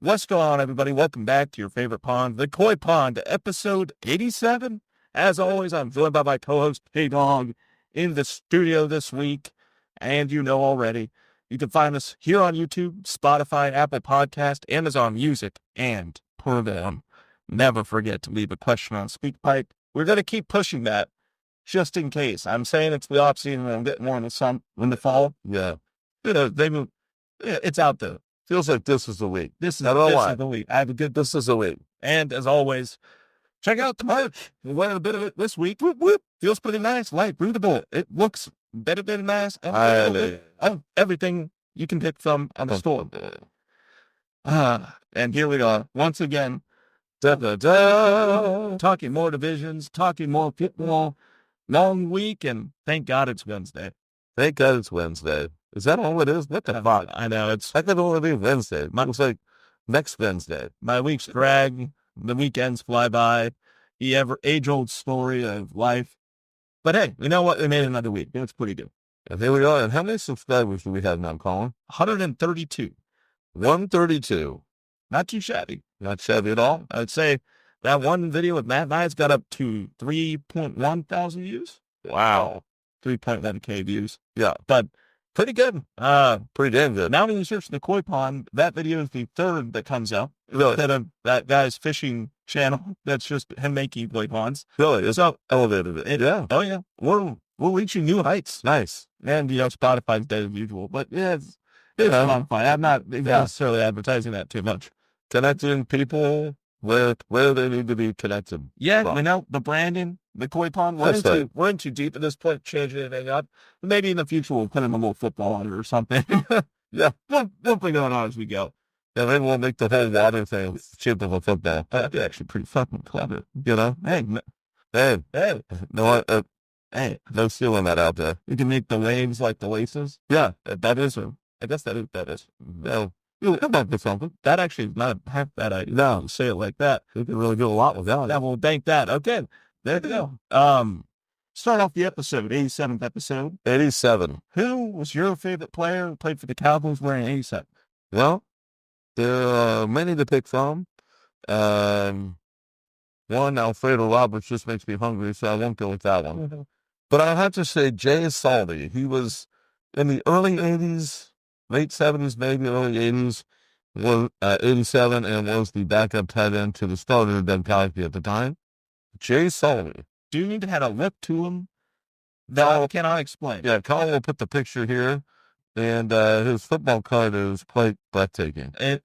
What's going on, everybody? Welcome back to your favorite pond, the Coy Pond, episode 87. As always, I'm joined by my co-host, K-Dog, in the studio this week. And you know already, you can find us here on YouTube, Spotify, Apple Podcast, Amazon Music, and per them. Never forget to leave a question on SpeakPipe. We're going to keep pushing that just in case. I'm saying it's the offseason and a bit more in the fall. Yeah. It's out there. Feels like this is the week. This is the week. I have a good. This is the week. And as always, check out the merch. We went a bit of it this week. Whoop, whoop. Feels pretty nice, light, breathable. It looks better than nice. Everything you can pick from on the store. And here we are once again. Talking more divisions, talking more football. Long week, and thank God it's Wednesday. Thank God it's Wednesday. Is that all it is? What the fuck? I know it's. I could only be Wednesday. Mine was like next Wednesday. My weeks drag. The weekends fly by. The age-old story of life. But hey, you know what? We made another week. It's pretty good. And here we are. And how many subscribers do we have now, Colin? 132. 132. Not too shabby. Not shabby at all. I would say that one video with Matt and I's got up to 3.1 thousand views. Wow. 3.1K views. Yeah. But pretty good. Pretty damn good. Now when you search the Coy Pond, that video is the third that comes out. Really? Instead of that guy's fishing channel. That's just him making Coy Ponds. Really? It's So, elevated. Yeah. oh yeah. We're reaching new heights. Nice. And, Spotify's dead as usual. But yeah, it's fun. I'm not necessarily advertising that too much. Connecting people where they need to be connected. Yeah, Well, we know the branding, the Coy Pond. We're in too deep at this point, changing anything up. Maybe in the future we'll put in a little football on it or something. Yeah. We'll figure it out as we go. And then we'll make the whole water thing cheap of a football. That'd be actually pretty fucking clever. You know? Hey, Hey. No, hey, no stealing that out there. you can make the waves like the laces. Yeah. That is, I guess that is. No. You'll come up with something. That actually is not half bad idea. No. Say it like that. You can really do a lot with that. Yeah, we'll bank that. Okay, there you go. Start off the episode, 87th episode. 87. Who was your favorite player who played for the Cowboys wearing 87? Well, there are many to pick from. One, Alfredo Roberts just makes me hungry, so I won't go with that one. But I have to say Jay Salty. He was in the early 80s, late 70s, maybe early 80s, was 87, and was the backup tight end to the starter, McCarthy at the time. Jay Salty. Dude had a lip to him that I cannot explain. Yeah, Colin will put the picture here, and his football card is quite breathtaking. It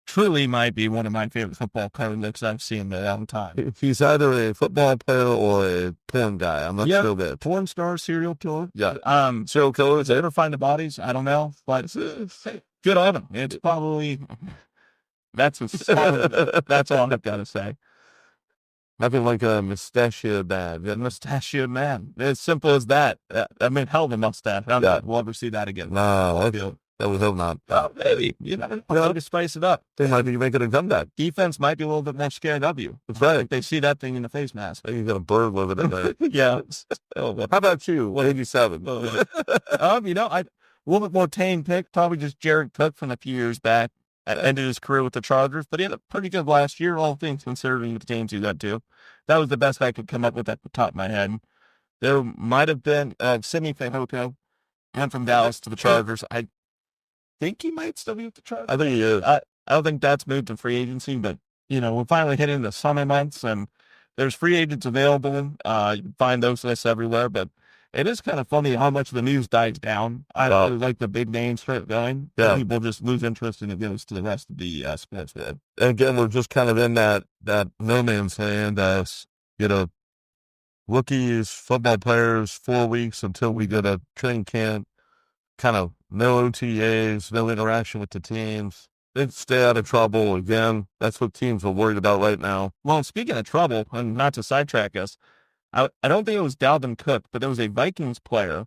truly might be one of my favorite football card looks I've seen in a long time. He's either a football player or a porn guy. I'm not sure that. Porn star, serial killer. Yeah. Serial killers. They ever find the bodies? I don't know, but good on him. It's probably that's all I've got to say. Nothing like a mustachioed man. A mustachioed man. As simple as that. Hell of a mustache. I don't know if we'll ever see that again. No, that would hope not. Oh, maybe. To spice it up. They might be making a comeback. Defense might be a little bit more scared of you. That's right. If they see that thing in the face mask. You got a bird with it. Yeah. How about you? 87. A little bit more tame pick. Probably just Jared Cook from a few years back. Ended his career with the Chargers, but he had a pretty good last year, all things considering the teams he got to. That was the best I could come up with at the top of my head. There might have been Sidney Fehoko, went from Dallas to the Chargers. I think he might still be with the Chargers. I think he is. I don't think that's moved to free agency, but, we're finally hitting the summer months, and there's free agents available. You can find those lists everywhere, but it is kind of funny how much the news dies down. I like the big names start going. Yeah. People just lose interest and it goes to the rest of the sports. And again, we're just kind of in that no man's land as, rookies, football players, 4 weeks until we get a training camp, kind of no OTAs, no interaction with the teams. They stay out of trouble. Again, that's what teams are worried about right now. Well, speaking of trouble, and not to sidetrack us, I don't think it was Dalvin Cook, but there was a Vikings player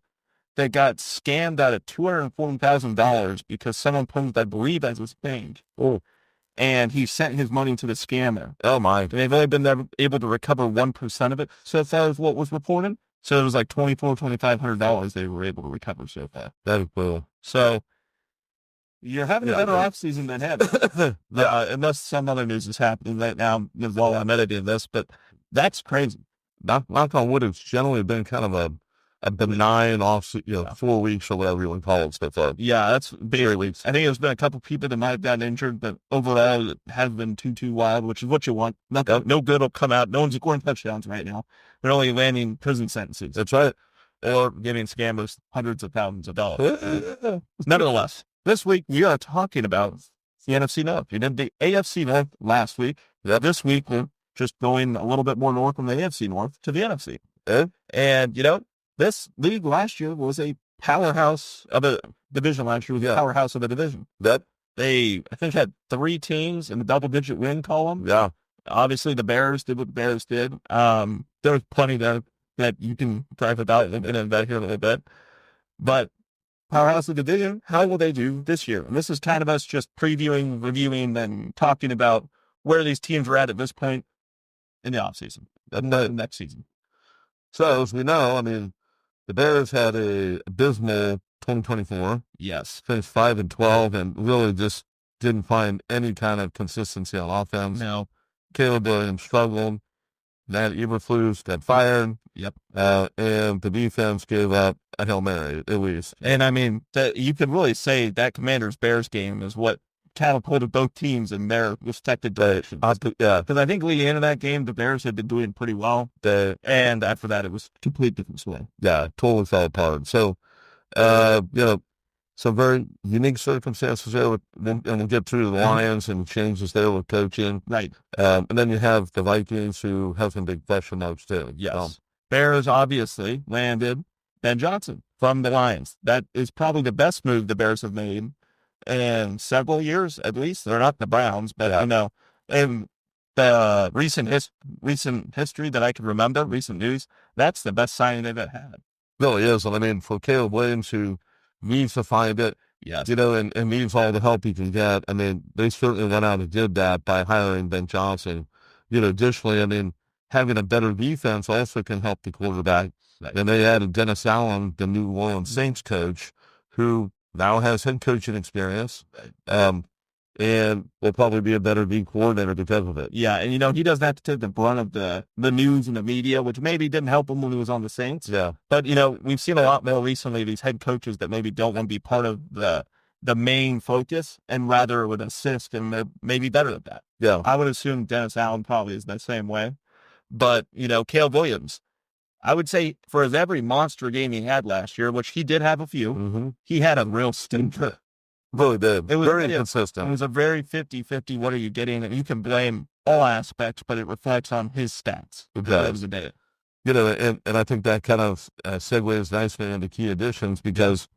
that got scammed out of $240,000 because someone posed, I believe, as his page. Oh. And he sent his money to the scammer. Oh, my. They've only been able to recover 1% of it. So that was what was reported. So it was like $2,500 they were able to recover so far. That is cool. So You're having a better offseason than him. Unless some other news is happening right now while I'm editing this, but that's crazy. Knock on wood, it's generally been kind of a benign off, 4 weeks or whatever you would call it so far. Yeah, that's barely weeks. I think there's been a couple people that might have gotten injured, but overall it hasn't been too wild, which is what you want. No good will come out. No one's scoring touchdowns right now. They're only landing prison sentences. That's right. Or giving scammers hundreds of thousands of dollars. Nevertheless, this week we are talking about the NFC North. You did the AFC North last week. This week we're just going a little bit more north from the AFC North to the NFC. And, this league last year was a powerhouse of a division last year. Was a powerhouse of a division. They, I think, had 3 teams in the double-digit win column. Yeah. Obviously, the Bears did what the Bears did. There was plenty there that you can drive about and bet here a little bit. But powerhouse of the division, how will they do this year? And this is kind of us just previewing, reviewing, and talking about where these teams are at this point in the offseason, the next season. So, as we know, the Bears had a abysmal 2024. Yes. Finished 5-12 and really just didn't find any kind of consistency on offense. No. Caleb Williams struggled. Matt Eberflus got fired. Yep. And the defense gave up a Hail Mary, at least. And, you could really say that Commanders-Bears game is what catapulted both teams in their respective directions. Because I think leading into that game, the Bears had been doing pretty well. And after that, it was a complete different swing. Yeah, totally fell apart. So, some very unique circumstances there, and we'll get through the Lions and changes there with coaching. Right. And then you have the Vikings, who have some big question marks too. Yes. Bears obviously landed Ben Johnson from the Lions. That is probably the best move the Bears have made in several years, at least. They're not the Browns, but I know in the recent history that I can remember, recent news, that's the best signing they've ever had. Really is. For Caleb Williams, who needs to find it, and needs all the help he can get, they certainly went out and did that by hiring Ben Johnson. Additionally, having a better defense also can help the quarterback. Right. And they added Dennis Allen, the New Orleans Saints coach, who now has head coaching experience, and will probably be a better D coordinator because of it. Yeah, and he doesn't have to take the brunt of the news and the media, which maybe didn't help him when he was on the Saints. Yeah. But, we've seen a lot more recently, these head coaches that maybe don't want to be part of the main focus and rather would assist, and they're maybe better at that. Yeah. I would assume Dennis Allen probably is the same way. But, Caleb Williams, I would say for every monster game he had last year, which he did have a few, he had a real stinker. Really did. It was very inconsistent. It was a very 50-50. What are you getting? And you can blame all aspects, but it reflects on his stats. It does. And I think that kind of segues nicely into key additions because,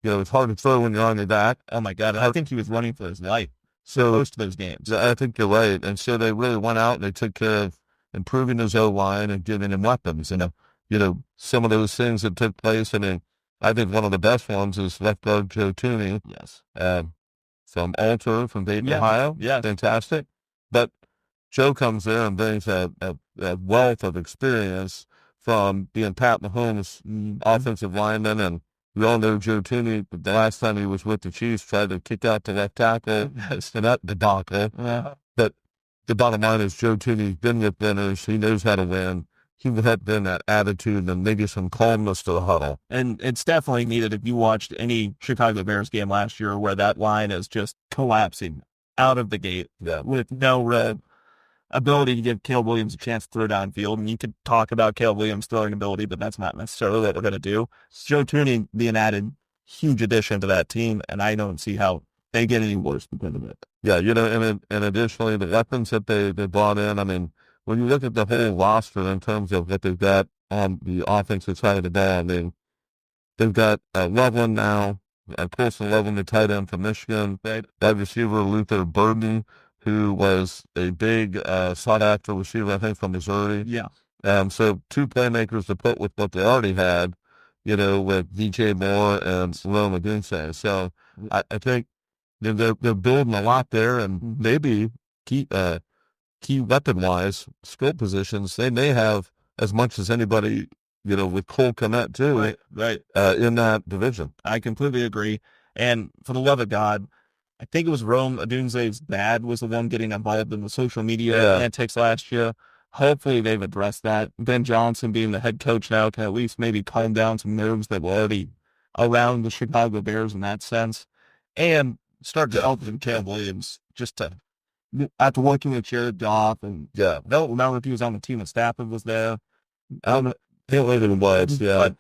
it's hard to throw when you're on your back. Oh, my God. I think he was running for his life. So most of those games. I think you're right. And so they really went out and they took care of improving his O-line and giving him weapons. And, some of those things that took place, I think one of the best ones is left guard Joe Tooney. Yes. From Alter from Dayton, Ohio. Yeah. Fantastic. But Joe comes there and brings a wealth of experience from being Pat Mahomes' offensive lineman. And we all know Joe Tooney, the last time he was with the Chiefs, tried to kick out the left tackle and up the debacle. But the bottom line is Joe Tooney's been with winners. He knows how to win. He had been that attitude and maybe some calmness to the huddle. And it's definitely needed if you watched any Chicago Bears game last year where that line is just collapsing out of the gate with no ability to give Caleb Williams a chance to throw downfield. And you could talk about Caleb Williams' throwing ability, but that's not necessarily what we're going to do. Joe Tooney being added, huge addition to that team, and I don't see how they get any worse because of it. Yeah, and additionally, the weapons that they brought in, when you look at the whole roster in terms of what they've got on the offensive side of the ball, they've got Loveland now, Colson Loveland, the tight end from Michigan, that receiver Luther Burden, who was a big sought-after receiver, I think, from Missouri. Yeah. So 2 playmakers to put with what they already had, with DJ Moore and Salome Odunze. So I think they're building a lot there, and maybe key weapon-wise, skill positions, they may have as much as anybody, with Cole Kmet too, right. In that division. I completely agree. And for the love of God, I think it was Rome Odunze's dad was the one getting involved in the social media antics last year. Hopefully they've addressed that. Ben Johnson being the head coach now can at least maybe calm down some nerves that were already around the Chicago Bears in that sense. And start developing Caleb Williams just to, after working with Jared Goff and I don't remember if he was on the team and Stafford was there. I don't know. He was, But,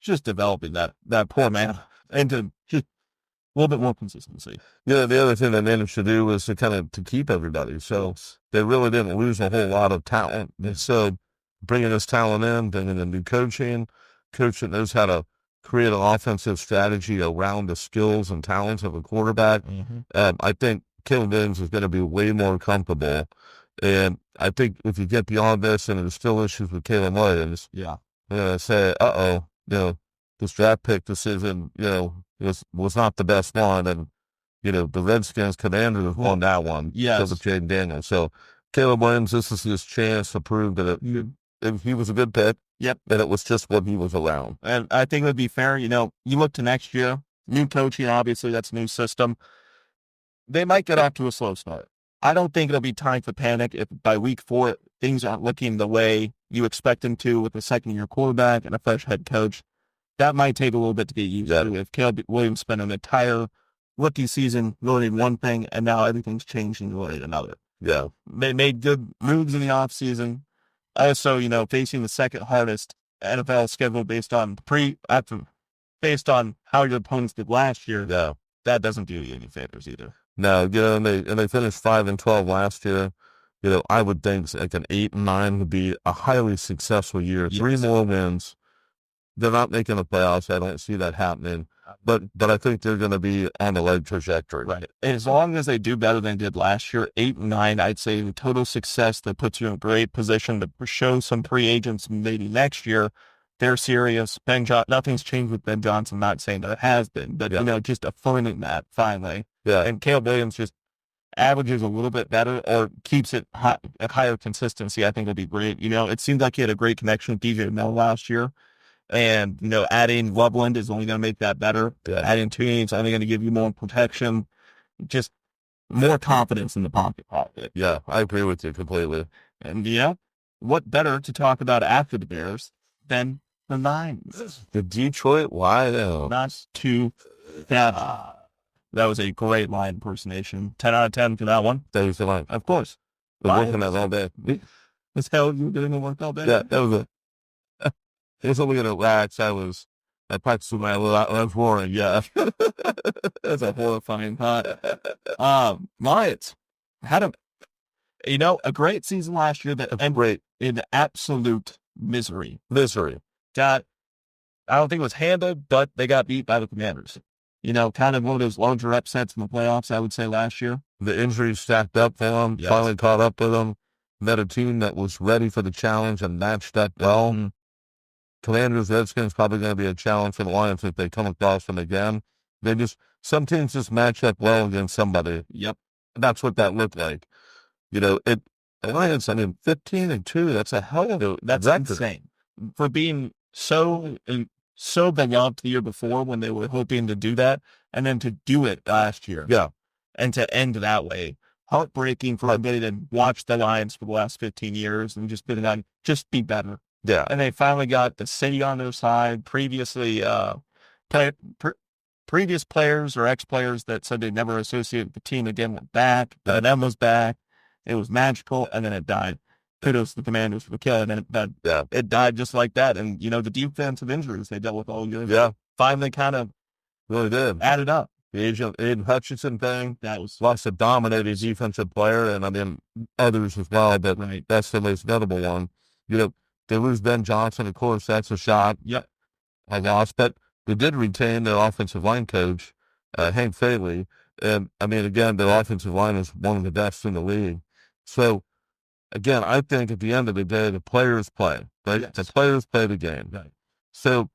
just developing that poor man into just a little bit more consistency. The other thing they managed to do was to keep everybody. So they really didn't lose a whole lot of talent. And so bringing this talent in, bringing in new coach that knows how to create an offensive strategy around the skills and talents of a quarterback. I think Caleb Williams is going to be way more comfortable. And I think if you get beyond this and there's still issues with Caleb Williams, say, this draft pick decision, was not the best one. And, the Redskins Commanders won that one because of Jaden Daniels. So Caleb Williams, this is his chance to prove that he was a good pick. Yep. And it was just what he was around. And I think it would be fair, you look to next year, new coaching, obviously that's a new system. They might get off to a slow start. I don't think it'll be time for panic if by week 4 things aren't looking the way you expect them to with a second-year quarterback and a fresh head coach. That might take a little bit to get used to. If Caleb Williams spent an entire rookie season learning one thing and now everything's changing to learning another. Yeah. They made good moves in the offseason. Also, facing the second hardest NFL schedule based on how your opponents did last year. Yeah. That doesn't do you any favors either. No, and they finished 5-12 last year. I would think like an 8-9 would be a highly successful year. Yes. 3 more wins. They're not making the playoffs. I don't see that happening. But I think they're going to be on the right trajectory. Right. As long as they do better than they did last year, 8-9, I'd say the total success that puts you in a great position to show some free agents maybe next year. They're serious. Nothing's changed with Ben Johnson. Not saying that it has been, but just affirming that finally. Yeah. And Caleb Williams just averages a little bit better or keeps it at higher consistency. I think it'd be great. It seemed like he had a great connection with DJ Mel last year. And, adding Loveland is only going to make that better. Yeah. Adding Tunes is only going to give you more protection, just more confidence in the pocket. Yeah, I agree with you completely. And, what better to talk about after the Bears than the Lions? The Detroit Lions. Not too bad. That was a great Lion impersonation. 10 out of 10 for that one. That was the line. Of course. Been working that all day. As hell you were doing the work all day? Yeah, that was it. It was only going to relax. I practiced with my left roaring. Yeah. That's a horrifying thought. Lions had a great season last year that ended in absolute misery. I don't think it was handled, but they got beat by the Commanders. Kind of one of those larger upsets in the playoffs, I would say, last year. The injuries stacked up for them, finally caught up with them. Met a team that was ready for the challenge and matched that well. Mm-hmm. Commanders, Redskins probably going to be a challenge for the Lions if they come across them again. Some teams just match up well against somebody. Yep. And that's what that looked like. The Lions, 15-2, that's a hell of a That's insane. For being so beloved the year before when they were hoping to do that, and then to do it last year. Yeah. And to end that way. Heartbreaking for everybody to watch the Lions for the last 15 years and just be better. Yeah. And they finally got the city on their side. Previously, previous players or ex-players that said they never associated with the team again went back. And then was back. It was magical, and then it died. Kudos to the Commanders for killing it. And it died just like that. And, the defensive injuries they dealt with all year finally kind of really did added up. The Aiden Hutchinson thing, that was lots of dominated defensive player, and others as well, but that's the most notable one. They lose Ben Johnson, of course, that's a shot. Yep. I lost, but they did retain their offensive line coach, Hank Faley. And, again, their offensive line is one of the best in the league. So, again, I think at the end of the day, the players play. Right? Yes. The players play the game. Right. So,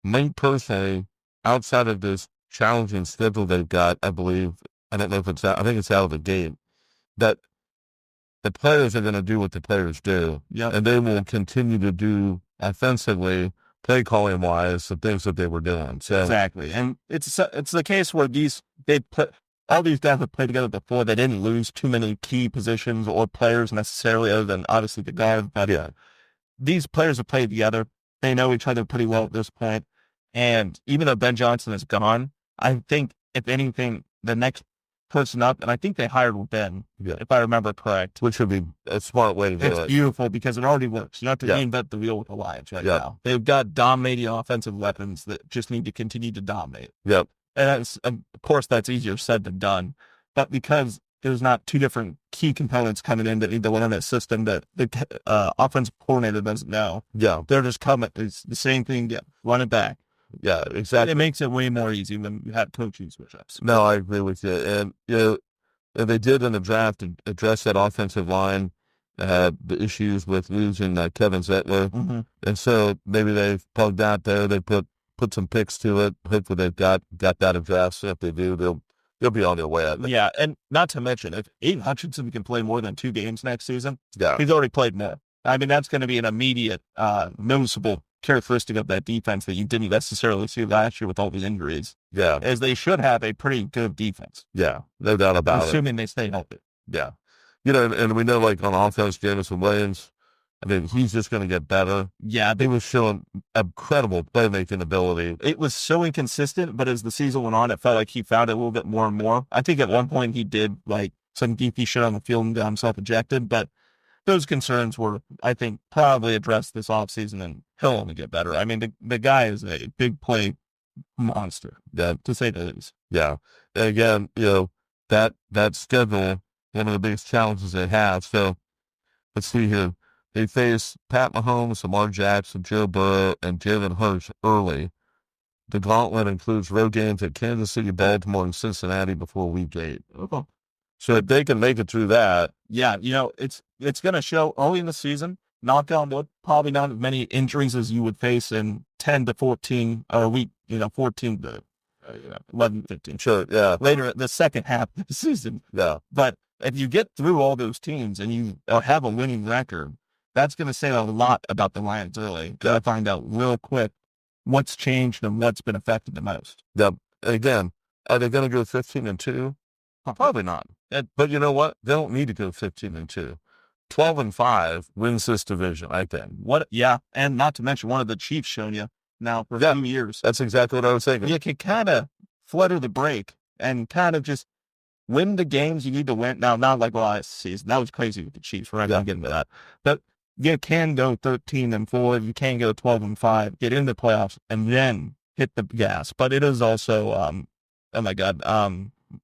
me personally, outside of this challenging schedule they've got, I believe, I think it's out of the game, that the players are going to do what the players do. Yep. And they will continue to do offensively play calling wise, the things that they were doing. So exactly, and it's the case where all these guys have played together before. They didn't lose too many key positions or players necessarily, other than obviously the guard. But yeah, these players have played together. They know each other pretty well at this point. And even though Ben Johnson is gone, I think, if anything, the next person up, and I think they hired Ben, if I remember correct. which would be a smart way to do it. It's beautiful because it already works. You don't have to reinvent the wheel with the Lions right now. They've got dominating offensive weapons that just need to continue to dominate. Yep. And of course, that's easier said than done. But because there's not two different key components coming in that need to learn a system that the offensive coordinator doesn't know. Yeah. They're just coming. It's the same thing. Yeah, run it back. Yeah, exactly. It makes it way more easy when you have coaching switch-ups. No, I agree with you. And, and they did in the draft address that offensive line, the issues with losing Kevin Zettler. Mm-hmm. And so maybe they've plugged out there. They put some picks to it. Hopefully they've got that addressed. If they do, they'll be on their way. I think. Yeah, and not to mention, if Aiden Hutchinson can play more than 2 games next season, yeah, he's already played more. I mean, that's going to be an immediate, noticeable characteristic of that defense that you didn't necessarily see last year with all these injuries. Yeah. As they should have a pretty good defense. Yeah, no doubt about it. Assuming they stay healthy. Yeah. And we know, like, on offense, Jameson Williams, I mean, he's just going to get better. Yeah. He was showing incredible playmaking ability. It was so inconsistent, but as the season went on, it felt like he found it a little bit more and more. I think at one point he did, like, some geeky shit on the field and got himself ejected, but those concerns were, I think, probably addressed this offseason, and he'll only get better. I mean, the guy is a big play monster, to say the least. Yeah. And again, that schedule, one of the biggest challenges they have. So let's see here. They face Pat Mahomes, Lamar Jackson, Joe Burrow, and Jalen Hurts early. The gauntlet includes road games at Kansas City, Baltimore, and Cincinnati before week 8. Okay. So if they can make it through that. Yeah, it's going to show early in the season, knock on wood, probably not as many injuries as you would face in 10 to 14, or week, 14 to 11, 15. Sure, yeah. Later, the second half of the season. Yeah. But if you get through all those teams and you have a winning record, that's going to say a lot about the Lions early. Got to find out real quick what's changed and what's been affected the most. Yeah. Again, are they going to go 15-2? Probably not. But you know what? They don't need to go 15-2. 12-5 wins this division, I think. Yeah, and not to mention one of the Chiefs shown you now for a few years. That's exactly what I was saying. You can kind of flutter the break and kind of just win the games you need to win. Now, not like last season. That was crazy with the Chiefs. We're not going to get into that. But you can go 13-4. You can go 12-5, get into the playoffs, and then hit the gas. But it is also, oh my God,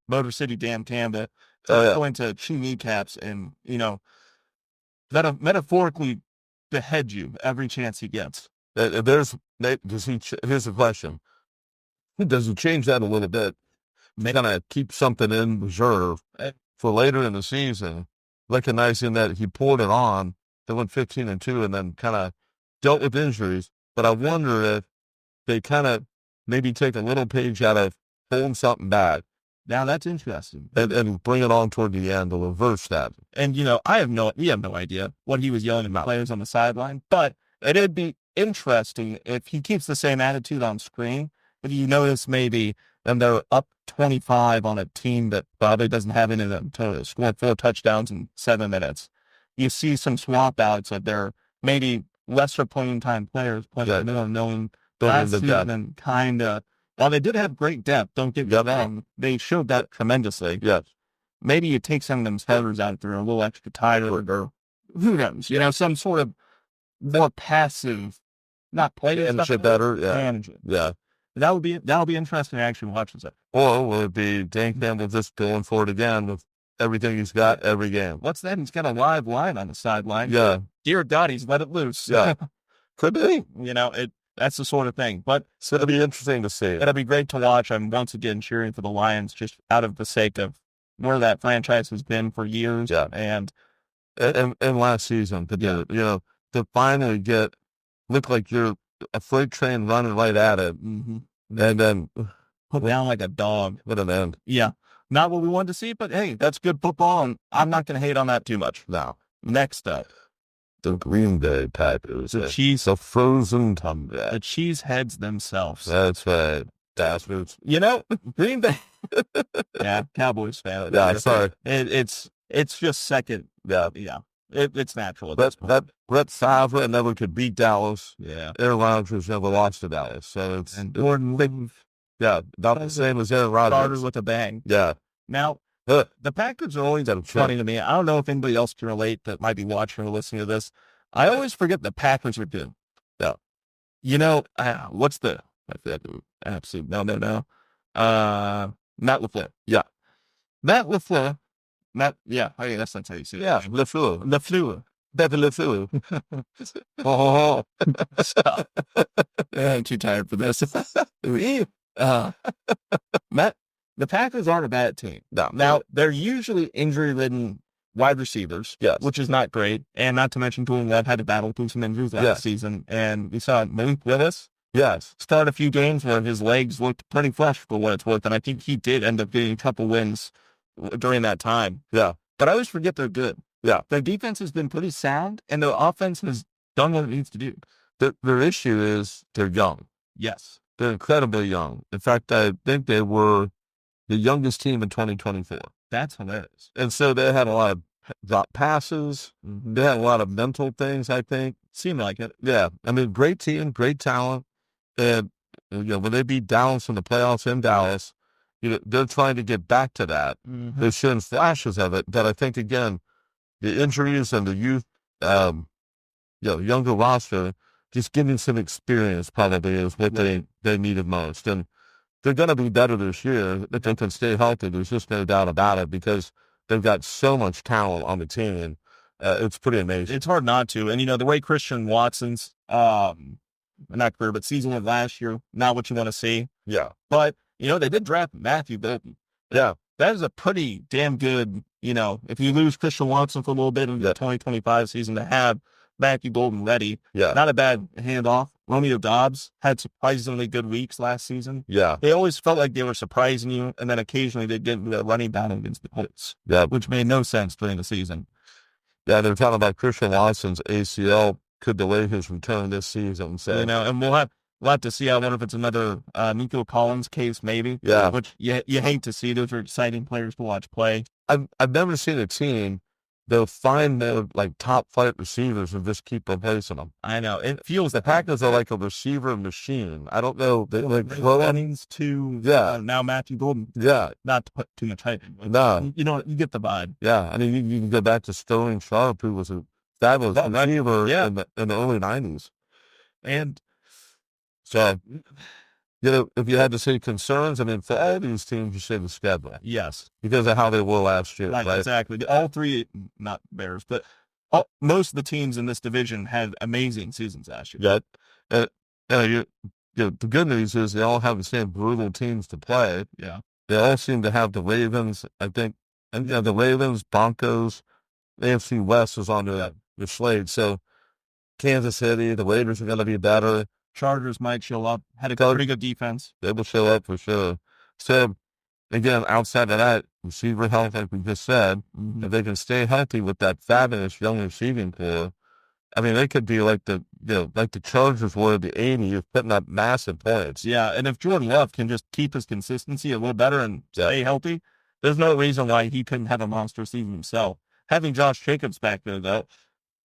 Motor City Damn Canada going to chew kneecaps and, metaphorically behead you every chance he gets. Here's the question. Does he change that a little bit? May kind of keep something in reserve for later in the season, recognizing that he poured it on, they went 15-2, and then kind of dealt with injuries. But I wonder if they kind of maybe take a little page out of holding something back. Now that's interesting. And bring it on toward the end to reverse that. And, we have no idea what he was yelling about players on the sideline, but it'd be interesting if he keeps the same attitude on screen. If you notice maybe and they're up 25 on a team that probably doesn't have any of them to score 4 touchdowns in 7 minutes. You see some swap outs that they're maybe lesser playing time players playing knowing last season kind of. While they did have great depth, don't get me wrong, they showed that tremendously. Yes. Maybe you take some of them headers out there a little extra tired or who knows, some sort of more passive, not play and shit better. Yeah. Manage it. Yeah. That'll be interesting to actually watch this. Or will it be Dan Campbell just going for it again with everything he's got every game? What's that? He's got a live line on the sideline. Yeah. Dear God, he's let it loose. Yeah. Could be. That's the sort of thing. But so it'll be interesting to see. It'll be great to watch. I'm once again cheering for the Lions just out of the sake of where that franchise has been for years. Yeah. And last season to finally look like you're a freight train running right at it. Mm-hmm. And then put down like a dog. What an end. Yeah. Not what we wanted to see, but hey, that's good football, and I'm not going to hate on that too much. No. Next up, The Green Bay Packers. The frozen comeback. The cheeseheads themselves. That's right. Bastards. Green Bay. Yeah, Cowboys fan. Yeah, sorry. It's just second. Yeah. It's natural. That Brett Favre never could beat Dallas. Yeah. Aaron Rodgers never lost to Dallas. So it's Jordan Love. Yeah, not the same as Aaron Rodgers. Started with a bang. Yeah. Now, the Packers are always funny to me. I don't know if anybody else can relate that might be watching or listening to this. I always forget the Packers are good. Yeah. What's the absolute no. Matt LaFleur. Yeah. Matt LaFleur. That's not how you say it. Yeah, LaFleur. LaFleur. Better LaFleur. I'm too tired for this. Matt, the Packers aren't a bad team. No. Now, they're usually injury-ridden wide receivers, yes, which is not great. And not to mention Jordan Love had to battle through some injuries last season. And we saw Malik Willis start a few games where his legs looked pretty fresh for what it's worth. And I think he did end up getting a couple wins during that time. Yeah. But I always forget they're good. Yeah. Their defense has been pretty sound, and their offense has done what it needs to do. Their issue is they're young. Yes. They're incredibly young. In fact, I think they were the youngest team in 2024. That's hilarious. And so they had a lot of drop passes. Mm-hmm. They had a lot of mental things, I think. Seemed like it. Yeah. I mean, great team, great talent. And, when they beat Dallas in the playoffs in Dallas, they're trying to get back to that. Mm-hmm. They're showing flashes of it. But I think, again, the injuries and the youth, younger roster, just giving some experience probably is what they needed most. And they're going to be better this year if they can stay healthy. There's just no doubt about it because they've got so much talent on the team. It's pretty amazing. It's hard not to. And, the way Christian Watson's, not career, but season of last year, not what you want to see. Yeah. But, they did draft Matthew Bolton. Yeah. That is a pretty damn good, if you lose Christian Watson for a little bit in the 2025 season to have Matthew Bolton ready. Yeah. Not a bad handoff. Romeo Doubs had surprisingly good weeks last season. Yeah. They always felt like they were surprising you, and then occasionally they'd get the running down against the Colts. Yeah. Which made no sense during the season. Yeah, they're talking about Christian Watson's ACL could delay his return this season. So. And we'll have to see. I wonder if it's another Nico Collins case, maybe. Yeah. Which you hate to see. Those are exciting players to watch play. I've never seen a team they'll find their top flight receivers and just keep replacing them. I know. It feels the Packers are like a receiver machine. I don't know. They Jennings to now Matthew Bolton. Yeah. Not to put too much hype. No. You get the vibe. Yeah. I mean, you can go back to Sterling Sharp, who was a fabulous receiver in the early 90s. And so, if you had to say concerns, I mean, for all these teams, you say the schedule. Yes. Because of how they were last year. Right? Exactly. All three, not Bears, but most of the teams in this division had amazing seasons last year. Yeah. The good news is they all have the same brutal teams to play. Yeah. They all seem to have the Ravens, I think, and the Ravens, Broncos, AFC West is on the slate. So Kansas City, the Raiders are going to be better. Chargers might show up. Had a pretty good defense. They will show up for sure. So, again, outside of that, receiver health, like we just said, if they can stay healthy with that fabulous young receiving core, I mean, they could be like the Chargers were in the 80s, putting up massive points. Yeah, and if Jordan Love can just keep his consistency a little better and stay healthy, there's no reason why he couldn't have a monster season himself. Having Josh Jacobs back there, though,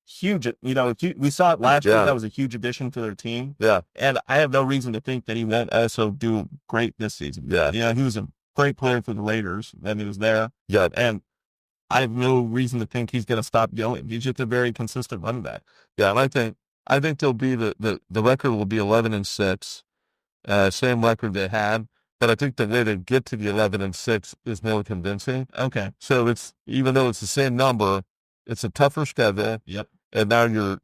huge. We saw it last year. That was a huge addition to their team. Yeah. And I have no reason to think that he won't also do great this season. Yeah. He was a great player for the Raiders, and he was there. Yeah. And I have no reason to think he's going to stop going. He's just a very consistent running back. Yeah, and I think they'll be the record will be 11-6, same record they had. But I think the way to get to the 11-6 is more convincing. Okay. So even though it's the same number, it's a tougher schedule. Yep. And now your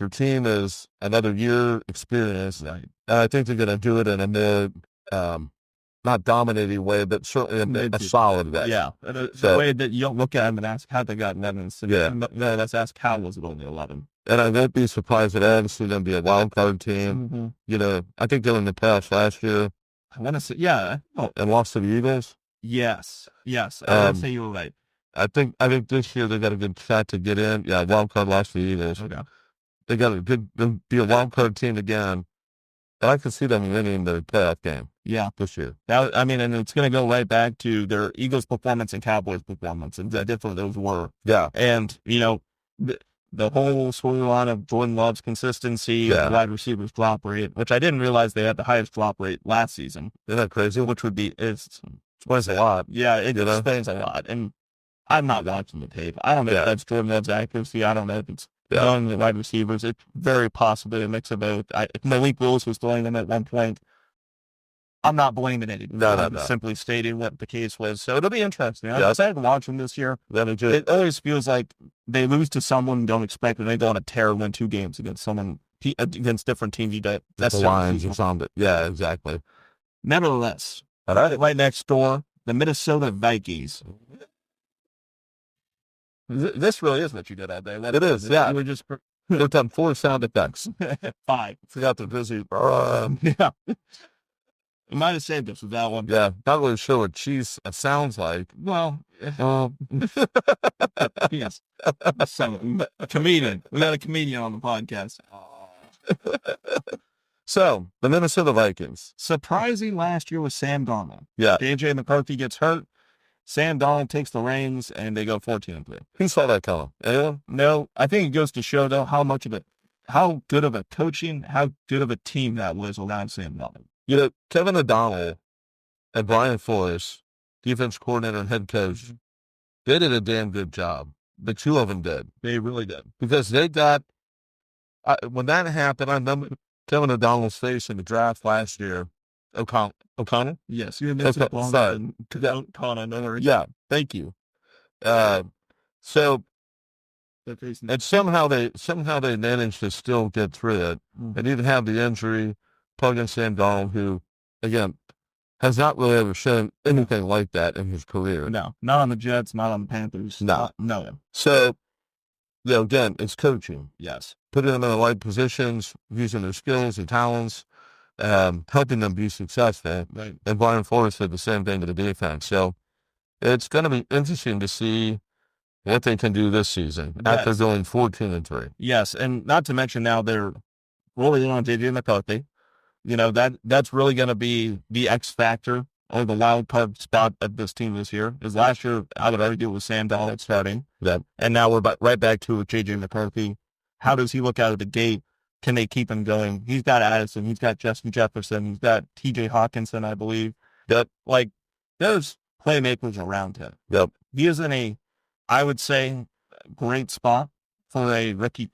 team is another year experience. Right. And I think they're going to do it in a mid, not dominating way, but certainly a solid way. Yeah. The way that you don't look at them and ask how they got 11. Yeah. Let's ask how was it only 11. And I won't be surprised at NFC going to be a wild card team. Mm-hmm. I think they're in the playoffs last year. I want to say, yeah. And lost to the Eagles. Yes. I want to say you were right. I think this year they got a good shot to get in. Yeah, wild card lost to the Eagles. Okay. They got a good, they'll be a wild card team again. And I can see them winning the playoff game. Yeah. This year. I mean, and it's going to go right back to their Eagles performance and Cowboys performance, and different those were. Yeah. And, the whole storyline of Jordan Love's consistency, wide receivers drop rate, which I didn't realize they had the highest drop rate last season. Isn't that crazy? Which would be, it's a lot. Yeah, it explains a lot. And I'm not watching the tape. I don't know if that's Jordan Love's accuracy. I don't know if it's knowing the wide receivers. It's very possible a mix of both. Malik Willis was throwing them at one point. I'm not blaming it. No. Simply stating what the case was. So it'll be interesting. I'm excited to watch them this year. It always feels like they lose to someone you don't expect, and they go on a tear and win 2 games against different teams. That's the Lions or something. Yeah, exactly. Nevertheless, all right, next door, the Minnesota Vikings. This really is what you did that day. It is, yeah. We just looked up 4 sound effects. 5. Forgot the busy. Yeah. I might have saved us with that one. Yeah, not really sure what cheese sounds like. Well, yes. So, comedian. We got a comedian on the podcast. So, the Minnesota Vikings. Surprising last year with Sam Darnold. Yeah. J.J. McCarthy gets hurt. Sam Darnold takes the reins, and they go 14-3. Who saw that coming? Anyone? No. I think it goes to show, though, how good of a coaching, how good of a team that was around Sam Darnold. Kevin O'Donnell and Brian Flores, defense coordinator and head coach, they did a damn good job. The 2 of them did. They really did. Because they got, when that happened, I remember Kevin O'Donnell's face in the draft last year. O'Connor? Yes. You missed it. O'Connor. Yeah, thank you. So, and somehow they managed to still get through it. And even have the injury. Plug in Sam Darnold, who, again, has not really ever shown anything like that in his career. No, not on the Jets, not on the Panthers. No. No. So, again, it's coaching. Yes. Putting them in the right positions, using their skills and talents, helping them be successful. Right. And Brian Flores did the same thing to the defense. So, it's going to be interesting to see what they can do this season after going 14-3. Yes, and not to mention now they're rolling on J.J. McCarthy. That's really going to be the X factor or the wild card spot of this team this year. Because last year, I would argue, it was Sam Darnold starting. Yeah. And now we're right back to J.J. McCarthy. How does he look out of the gate? Can they keep him going? He's got Addison. He's got Justin Jefferson. He's got T.J. Hawkinson, I believe. Yep. There's playmakers around him. Yep. He is in I would say, great spot for a rookie.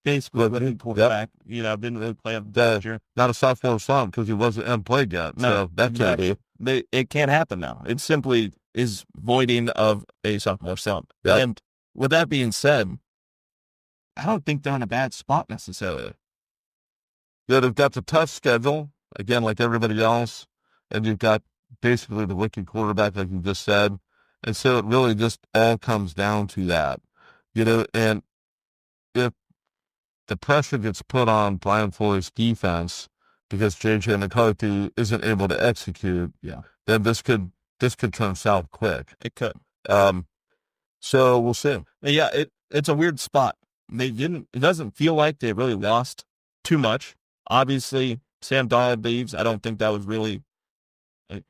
Basically, quarterback, didn't really play up last year. Not a sophomore slump because he wasn't unplayed yet. No, so that can't be. It can't happen now. It simply is voiding of a sophomore slump. Yep. And with that being said, I don't think they're in a bad spot necessarily. Yeah, they've got the tough schedule, again, like everybody else, and you've got basically the wicked quarterback, like you just said. And so it really just all comes down to that. And if the pressure gets put on Brian Flores' defense because J.J. McCarthy isn't able to execute, then this could turn south quick. It could. So we'll see. Yeah, it's a weird spot. It doesn't feel like they really lost too much. Obviously, Sam Darnold leaves. I don't think that was really a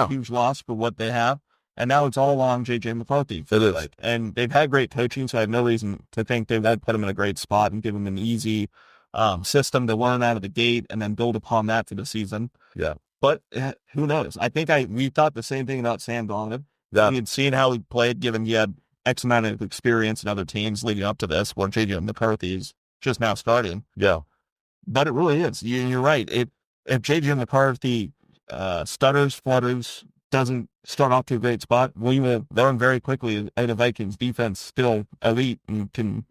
huge loss for what they have. And now it's all on J.J. McCarthy. It is. And they've had great coaching, so I have no reason to think they would put him in a great spot and give him an easy system to learn out of the gate and then build upon that for the season. Yeah. But who knows? I think we thought the same thing about Sam Darnold. Yeah. We had seen how he played, given he had X amount of experience in other teams leading up to this, where J.J. McCarthy is just now starting. Yeah. But it really is. You're right. If J.J. McCarthy stutters, flutters, doesn't start off to a great spot, we will learn very quickly that the Vikings defense still elite and can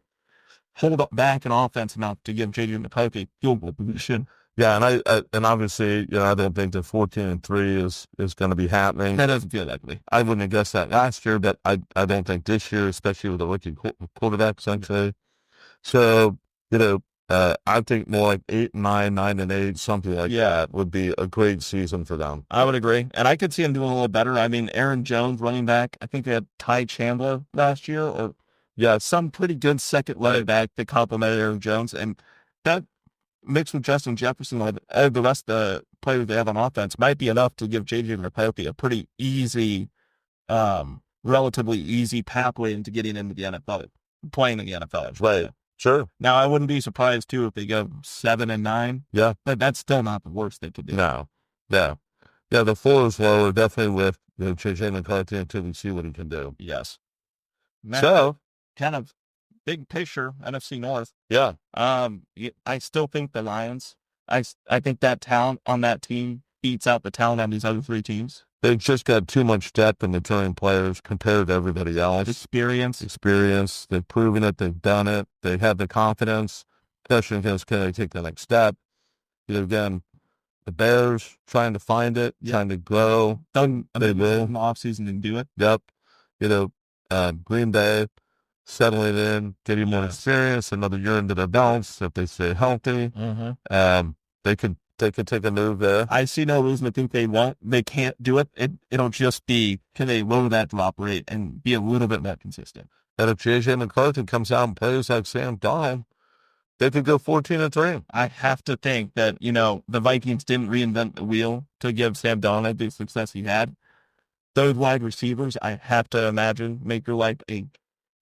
hold up back an offense enough to give J.J. McCarthy field goal position. Yeah, and obviously, I don't think the 14-3 is going to be happening. That doesn't feel likely. I wouldn't have guessed that last year, but I don't think this year, especially with the rookie quarterbacks, I'd say. So, I think more like 8-9, 9-8, something like that would be a great season for them. I would agree. And I could see them doing a little better. I mean, Aaron Jones, running back, I think they had Ty Chandler last year, or Yeah. some pretty good second running back that complemented Aaron Jones. And that mixed with Justin Jefferson and the rest of the players they have on offense might be enough to give J.J. McCarthy a pretty easy, relatively easy pathway into getting into the NFL, playing in the NFL. Right. Sure. Now, I wouldn't be surprised, too, if they go 7-9. Yeah. But that's still not the worst they could do. No. Yeah. Yeah, the floor is lower, definitely with J.J. McCarthy until we see what he can do. Yes. So, kind of big picture, NFC North. yeah. I still think the Lions, I think that talent on that team beats out the talent on these other three teams. They've just got too much depth in the current players compared to everybody else. Experience. They've proven it. They've done it. They have the confidence. Question is, can they take the next step? Again, the Bears trying to find it, trying to grow. They will in the offseason and do it. Yep. Green Bay settling in, getting more experience, another year into their belts. If they stay healthy, they could take a move there. I see no reason to think they can't do it. It'll just be, can they lower that drop rate and be a little bit more consistent? And if J.J. McCarthy comes out and plays like Sam Darnold, they could go 14-3. I have to think that, the Vikings didn't reinvent the wheel to give Sam Darnold the success he had. Those wide receivers, I have to imagine, make your life a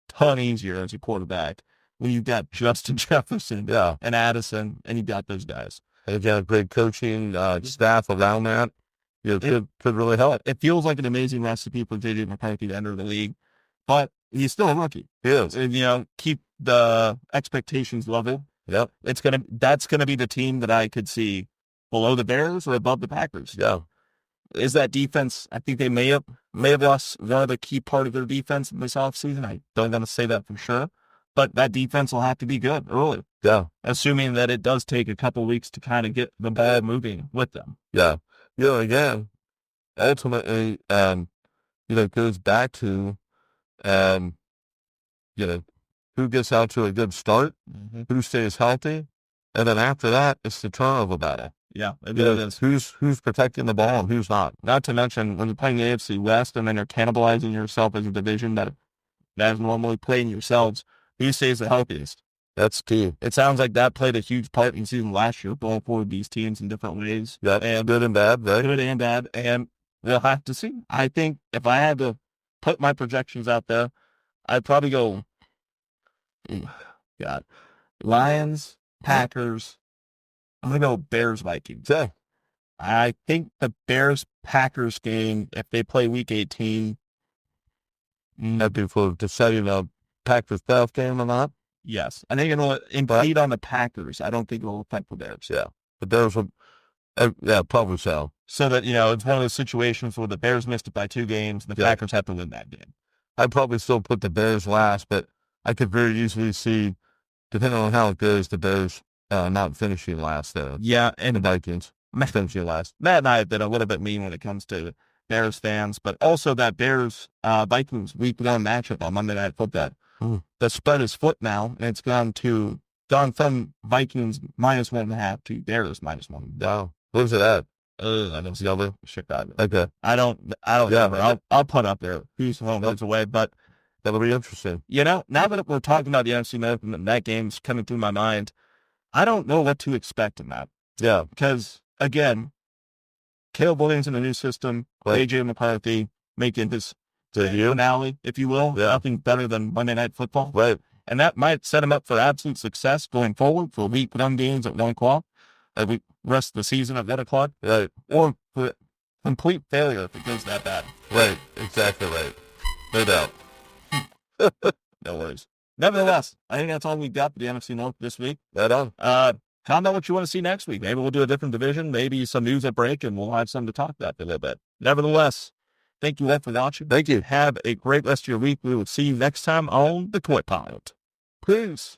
ton easier as a quarterback when you've got Justin Jefferson and Addison, and you've got those guys. And you've got a great coaching staff around that. Could really help. It feels like an amazing recipe for J.J. McCarthy to enter the league, but he's still a rookie. He is. And, keep the expectations level. Yep. That's gonna be the team that I could see below the Bears or above the Packers. Yeah. Is that defense? I think they may have lost one of the key part of their defense in this offseason. I don't want to say that for sure, but that defense will have to be good early. Yeah. Assuming that it does take a couple weeks to kind of get the ball moving with them. Yeah. Again, ultimately, it goes back to, who gets out to a good start, who stays healthy, and then after that, it's the turnover battle. Yeah, who's protecting the ball and who's not. Not to mention, when you're playing the AFC West and then you're cannibalizing yourself as a division that is normally playing yourselves, who stays the healthiest? That's key. It sounds like that played a huge part in the season last year, going forward these teams in different ways. Yeah, and good and bad. Right? Good and bad, and we'll have to see. I think if I had to put my projections out there, I'd probably go, Lions, Packers. I'm going to go Bears, Vikings. Yeah. I think the Bears-Packers game, if they play Week 18, that'd be for deciding a Packers-Bears game or not. Yes. I think it'll impede on the Packers. I don't think it'll affect the Bears. Yeah. The Bears will, probably so. So that, it's one of those situations where the Bears missed it by 2 games, and the Packers have to win that game. I'd probably still put the Bears last, but I could very easily see, depending on how it goes, the Bears not finishing last. Yeah, and the Vikings finishing last. Matt and I have been a little bit mean when it comes to Bears fans, but also that Bears-Vikings Week 1 matchup on Monday Night Football. The spread is flipped now, and it's gone from Vikings -1.5 to Bears -1. Wow. What was it at? I don't see over Chicago. Okay. I don't remember. I'll put up there. Who's home, who's away, but that'll be interesting. Now that we're talking about the NFC North and that game's coming through my mind, I don't know what to expect in that. Yeah. Because, again, Caleb Williams in a new system, A.J. McCarthy making his finale, if you will. Yeah. Nothing better than Monday Night Football. Right. And that might set him up for absolute success going forward for Week 1 games at 1 o'clock, the rest of the season at 1 o'clock. Right. Or for complete failure if it goes that bad. Right. Exactly right. No doubt. No worries. Nevertheless, I think that's all we got for the NFC North this week. Right on. Comment what you want to see next week. Maybe we'll do a different division, maybe some news at break, and we'll have something to talk about a little bit. Nevertheless, thank you all for watching. Thank you. Have a great rest of your week. We will see you next time on the Coy Pond. Peace.